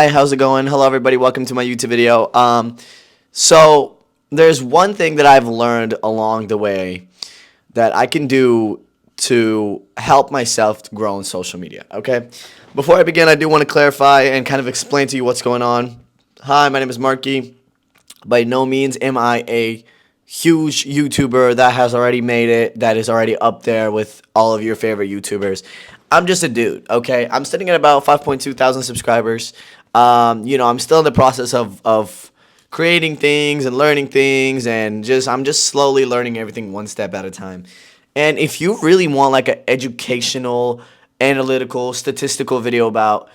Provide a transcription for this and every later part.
Hi, how's it going? Hello, everybody. Welcome to my YouTube video. So there's one thing that I've learned along the way that I can do to help myself to grow on social media. Okay. Before I begin, I do want to clarify and kind of explain to you what's going on. Hi, my name is Marky. By no means am I a huge YouTuber that has already made it, that is already up there with all of your favorite YouTubers. I'm just a dude, okay? I'm sitting at about 5.2 thousand subscribers. I'm still in the process of creating things and learning things, and I'm just slowly learning everything one step at a time. And if you really want like an educational, analytical, statistical video about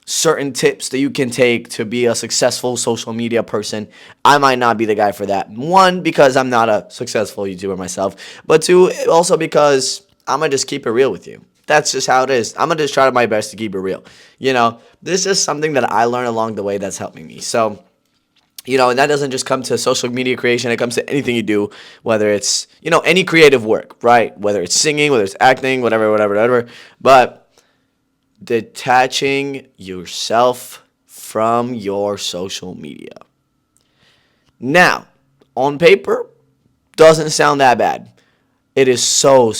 certain tips that you can take to be a successful social media person, I might not be the guy for that. One, because I'm not a successful YouTuber myself, but two, also because I'm gonna just keep it real with you. That's just how it is. I'm gonna just try my best to keep it real. This is something that I learned along the way that's helping me. So, and that doesn't just come to social media creation. It comes to anything you do, whether it's, any creative work, right? Whether it's singing, whether it's acting, whatever. But detaching yourself from your social media. Now, on paper, doesn't sound that bad. It is so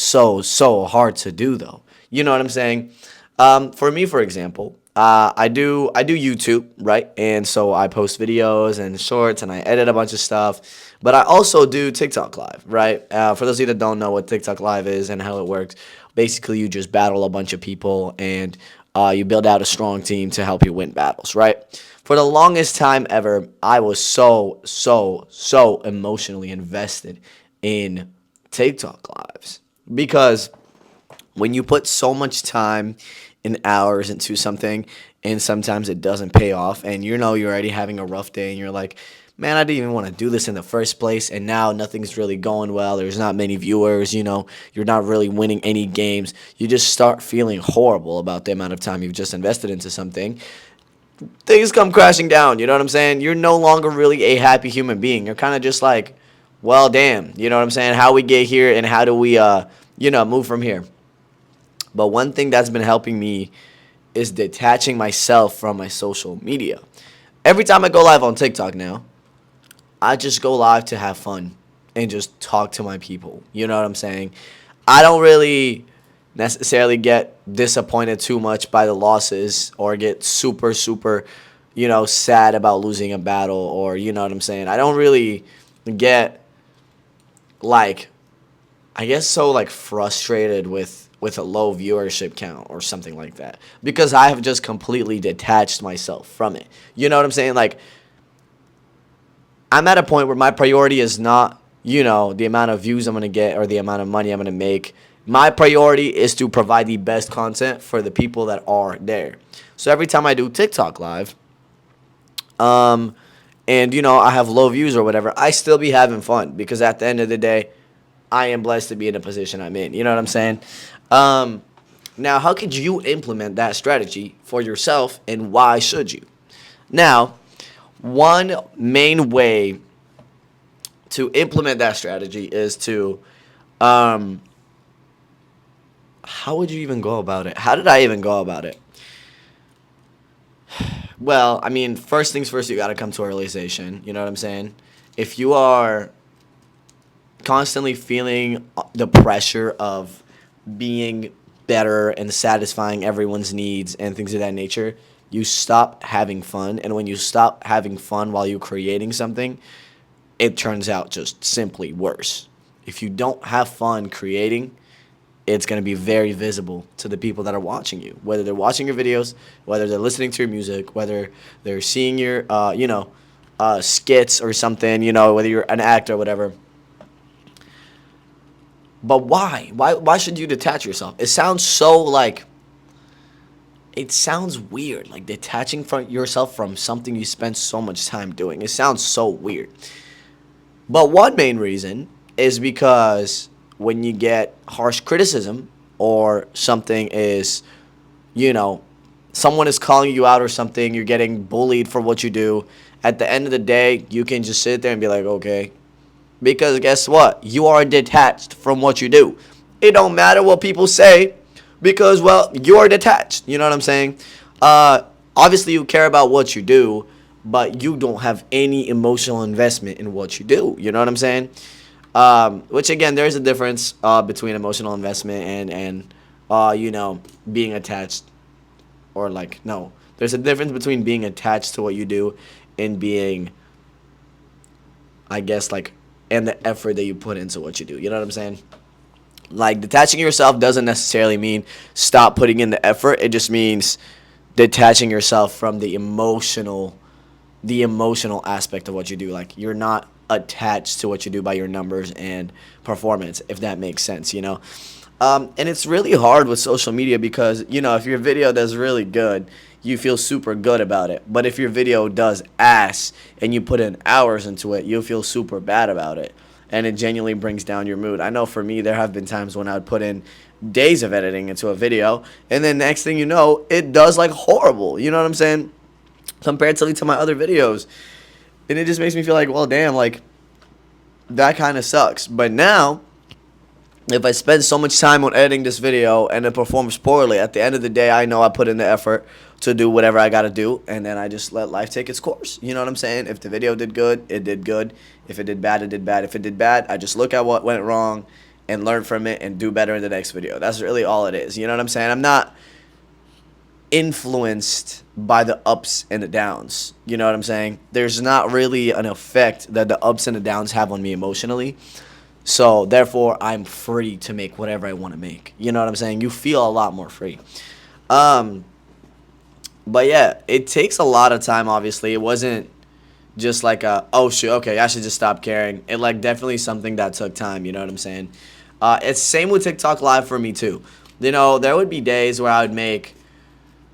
hard to do, though. You know what I'm saying? For me, for example, I do YouTube, right? And so I post videos and shorts, and I edit a bunch of stuff. But I also do TikTok Live, right? For those of you that don't know what TikTok Live is and how it works, basically you just battle a bunch of people, and you build out a strong team to help you win battles, right? For the longest time ever, I was so emotionally invested in TikTok Lives, because when you put so much time and hours into something and sometimes it doesn't pay off, and you're already having a rough day and you're like, man, I didn't even want to do this in the first place, and now nothing's really going well. There's not many viewers, you're not really winning any games. You just start feeling horrible about the amount of time you've just invested into something. Things come crashing down, you know what I'm saying? You're no longer really a happy human being. You're kind of just like, well, damn, you know what I'm saying? How we get here and how do we, move from here? But one thing that's been helping me is detaching myself from my social media. Every time I go live on TikTok now, I just go live to have fun and just talk to my people. You know what I'm saying? I don't really necessarily get disappointed too much by the losses or get super, sad about losing a battle, or, you know what I'm saying? I don't really get, like, I guess so, like, frustrated with a low viewership count or something like that, because I have just completely detached myself from it. You know what I'm saying? Like, I'm at a point where my priority is not, the amount of views I'm going to get or the amount of money I'm going to make. My priority is to provide the best content for the people that are there. So every time I do TikTok Live, and, I have low views or whatever, I still be having fun, because at the end of the day, I am blessed to be in the position I'm in. You know what I'm saying? Now, how could you implement that strategy for yourself, and why should you? Now, one main way to implement that strategy is to, how would you even go about it? How did I even go about it? Well, I mean, first things first, you got to come to a realization. You know what I'm saying? If you are constantly feeling the pressure of being better and satisfying everyone's needs and things of that nature, you stop having fun. And when you stop having fun while you're creating something, it turns out just simply worse. If you don't have fun creating, it's going to be very visible to the people that are watching you, whether they're watching your videos, whether they're listening to your music, whether they're seeing your, skits or something, whether you're an actor or whatever. But why? Why should you detach yourself? It sounds so, like, it sounds weird, like detaching from yourself from something you spend so much time doing. It sounds so weird. But one main reason is because when you get harsh criticism, or something is, someone is calling you out or something, you're getting bullied for what you do, at the end of the day, you can just sit there and be like, okay. Because guess what? You are detached from what you do. It don't matter what people say, because, well, you are detached. You know what I'm saying? Obviously, you care about what you do, but you don't have any emotional investment in what you do. You know what I'm saying? Which again, there's a difference between emotional investment and being attached, or like no, there's a difference between being attached to what you do and being, I guess, like, and the effort that you put into what you do. You know what I'm saying? Like, detaching yourself doesn't necessarily mean stop putting in the effort. It just means detaching yourself from the emotional aspect of what you do. Like, you're not attached to what you do by your numbers and performance, if that makes sense, you know? And it's really hard with social media because, if your video does really good, you feel super good about it. But if your video does ass and you put in hours into it, you'll feel super bad about it. And it genuinely brings down your mood. I know for me, there have been times when I would put in days of editing into a video, and then next thing you know, it does like horrible. You know what I'm saying? Comparatively to my other videos. And it just makes me feel like, well, damn, like, that kind of sucks. But now, if I spend so much time on editing this video and it performs poorly, at the end of the day, I know I put in the effort to do whatever I got to do, and then I just let life take its course. You know what I'm saying? If the video did good, it did good. If it did bad, it did bad. If it did bad, I just look at what went wrong and learn from it and do better in the next video. That's really all it is. You know what I'm saying? I'm not influenced by the ups and the downs. You know what I'm saying? There's not really an effect that the ups and the downs have on me emotionally. So, therefore, I'm free to make whatever I want to make. You know what I'm saying? You feel a lot more free. But yeah, it takes a lot of time, obviously. It wasn't just like oh, shoot, okay, I should just stop caring. It, like, definitely something that took time, you know what I'm saying? It's same with TikTok Live for me, too. There would be days where I would make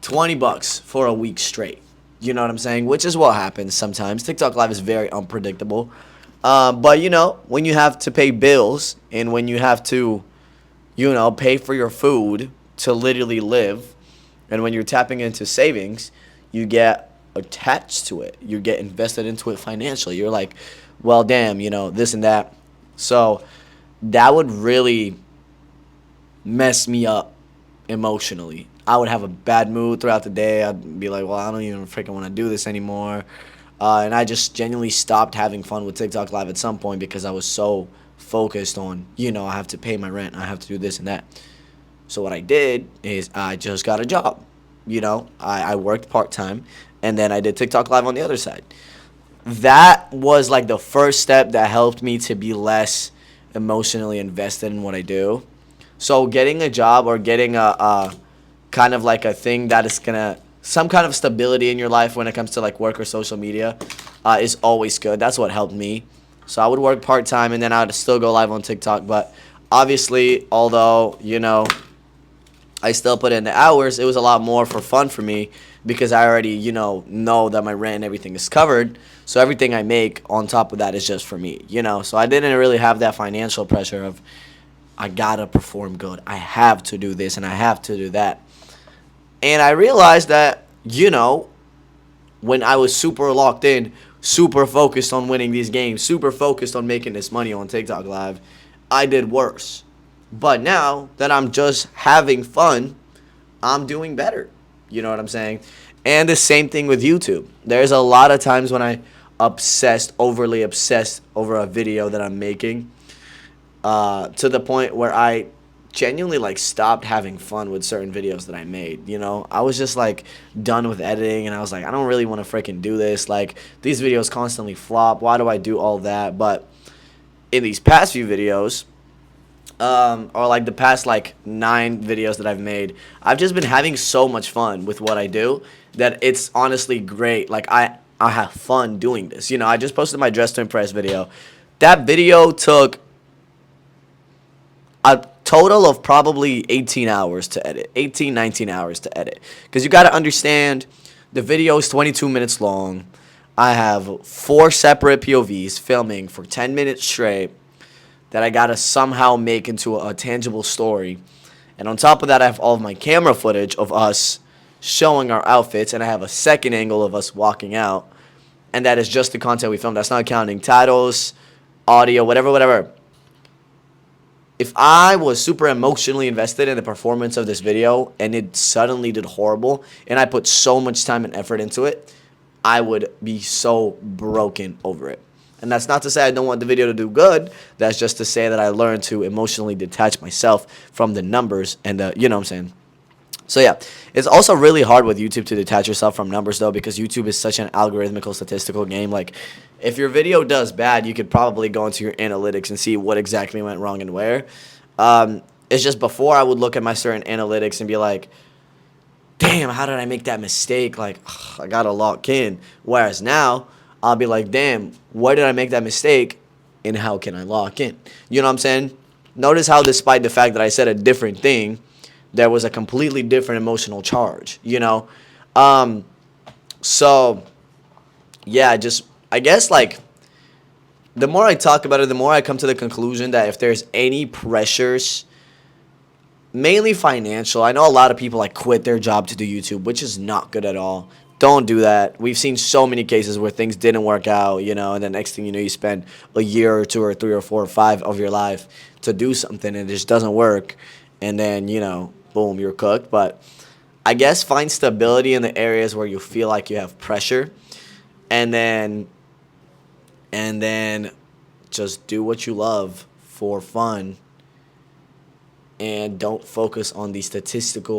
$20 for a week straight. You know what I'm saying? Which is what happens sometimes. TikTok Live is very unpredictable. But, when you have to pay bills and when you have to, pay for your food to literally live, and when you're tapping into savings, you get attached to it. You get invested into it financially. You're like, well, damn, this and that. So that would really mess me up emotionally. I would have a bad mood throughout the day. I'd be like, well, I don't even freaking want to do this anymore. And I just genuinely stopped having fun with TikTok Live at some point because I was so focused on, I have to pay my rent. I have to do this and that. So what I did is I just got a job. I worked part-time, and then I did TikTok Live on the other side. That was like the first step that helped me to be less emotionally invested in what I do. So getting a job or getting a kind of like a thing that is gonna some kind of stability in your life when it comes to like work or social media is always good. That's what helped me. So I would work part-time and then I would still go live on TikTok. But obviously, although, I still put in the hours, it was a lot more for fun for me because I already, know that my rent and everything is covered. So everything I make on top of that is just for me, So I didn't really have that financial pressure of I gotta perform good. I have to do this and I have to do that. And I realized that, when I was super locked in, super focused on winning these games, super focused on making this money on TikTok Live, I did worse. But now that I'm just having fun, I'm doing better. You know what I'm saying? And the same thing with YouTube. There's a lot of times when I overly obsessed over a video that I'm making, to the point where I genuinely like stopped having fun with certain videos that I made. I was just like done with editing and I was like, I don't really want to freaking do this. Like, these videos constantly flop. Why do I do all that? But in these past few videos, or like the past like 9 videos that I've made, I've just been having so much fun with what I do that it's honestly great. Like, I have fun doing this. I just posted my Dress to Impress video. That video took a total of probably 18 hours to edit. 18, 19 hours to edit. Because you got to understand, the video is 22 minutes long. I have 4 separate POVs filming for 10 minutes straight that I got to somehow make into a tangible story. And on top of that, I have all of my camera footage of us showing our outfits. And I have a second angle of us walking out. And that is just the content we filmed. That's not counting titles, audio, whatever. if I was super emotionally invested in the performance of this video and it suddenly did horrible and I put so much time and effort into it, I would be so broken over it. And that's not to say I don't want the video to do good. That's just to say that I learned to emotionally detach myself from the numbers and you know what I'm saying? So yeah, it's also really hard with YouTube to detach yourself from numbers though, because YouTube is such an algorithmical statistical game. Like, if your video does bad, you could probably go into your analytics and see what exactly went wrong and where. It's just before I would look at my certain analytics and be like, damn, how did I make that mistake? Like, ugh, I gotta lock in. Whereas now, I'll be like, damn, where did I make that mistake and how can I lock in? You know what I'm saying? Notice how, despite the fact that I said a different thing, there was a completely different emotional charge, you know? So, yeah, just, I guess, like, the more I talk about it, the more I come to the conclusion that if there's any pressures, mainly financial, I know a lot of people, like, quit their job to do YouTube, which is not good at all. Don't do that. We've seen so many cases where things didn't work out, you know, and the next thing you know, you spend a year or two or three or four or five of your life to do something and it just doesn't work. And then, you know, boom, you're cooked. But I guess find stability in the areas where you feel like you have pressure, and then just do what you love for fun, and don't focus on the statistics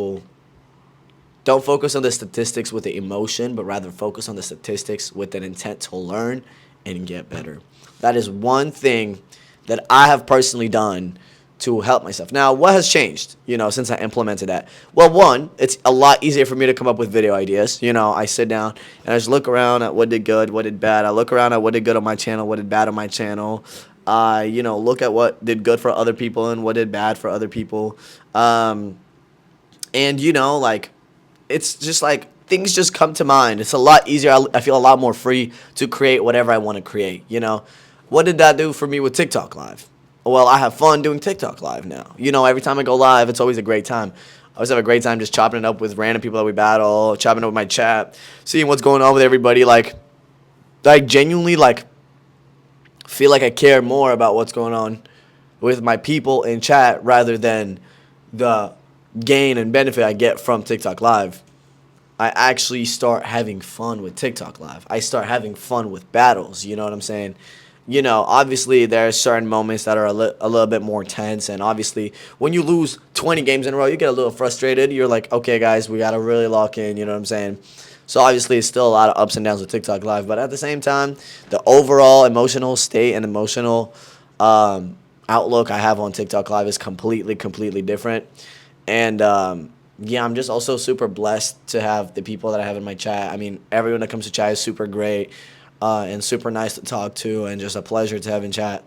with the emotion, but rather focus on the statistics with an intent to learn and get better. That is one thing that I have personally done to help myself. Now, what has changed, you know, since I implemented that? Well, one, it's a lot easier for me to come up with video ideas. You know, I sit down and I just look around at what did good, what did bad. I look around at what did good on my channel, what did bad on my channel. You know, look at what did good for other people and what did bad for other people. And, you know, like, it's just like things just come to mind. It's a lot easier. I feel a lot more free to create whatever I want to create, you know. What did that do for me with TikTok Live? Well, I have fun doing TikTok Live now. You know, every time I go live, it's always a great time. I always have a great time just chopping it up with random people that we battle, chopping it up with my chat, seeing what's going on with everybody. Like genuinely, like, feel like I care more about what's going on with my people in chat rather than the gain and benefit I get from TikTok Live. I actually start having fun with TikTok Live. I start having fun with battles, you know what I'm saying? You know, obviously there are certain moments that are a little bit more tense, and obviously when you lose 20 games in a row, you get a little frustrated. You're like, okay, guys, we got to really lock in, you know what I'm saying? So obviously it's still a lot of ups and downs with TikTok Live, but at the same time, the overall emotional state and emotional outlook I have on TikTok Live is completely different. And yeah, I'm just also super blessed to have the people that I have in my chat. I mean, everyone that comes to chat is super great. And super nice to talk to, and just a pleasure to have in chat.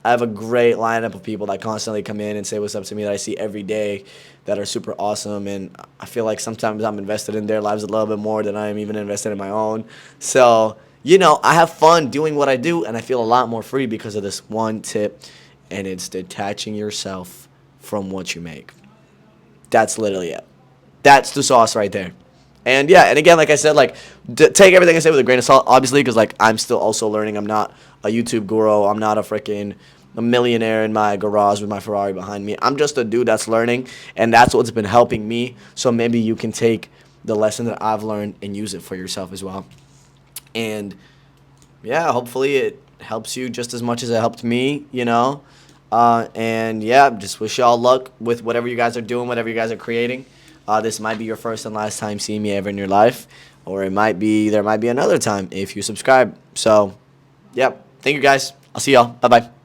I have a great lineup of people that constantly come in and say what's up to me that I see every day that are super awesome, and I feel like sometimes I'm invested in their lives a little bit more than I am even invested in my own. So, you know, I have fun doing what I do, and I feel a lot more free because of this one tip, and it's detaching yourself from what you make. That's literally it. That's the sauce right there. And yeah, and again, like I said, like, take everything I say with a grain of salt, obviously, because, like, I'm still also learning. I'm not a YouTube guru. I'm not a millionaire in my garage with my Ferrari behind me. I'm just a dude that's learning, and that's what's been helping me. So maybe you can take the lesson that I've learned and use it for yourself as well. And yeah, hopefully it helps you just as much as it helped me, you know. And yeah, just wish y'all luck with whatever you guys are doing, whatever you guys are creating. This might be your first and last time seeing me ever in your life, or there might be another time if you subscribe. So, yep. Thank you guys. I'll see y'all. Bye-bye.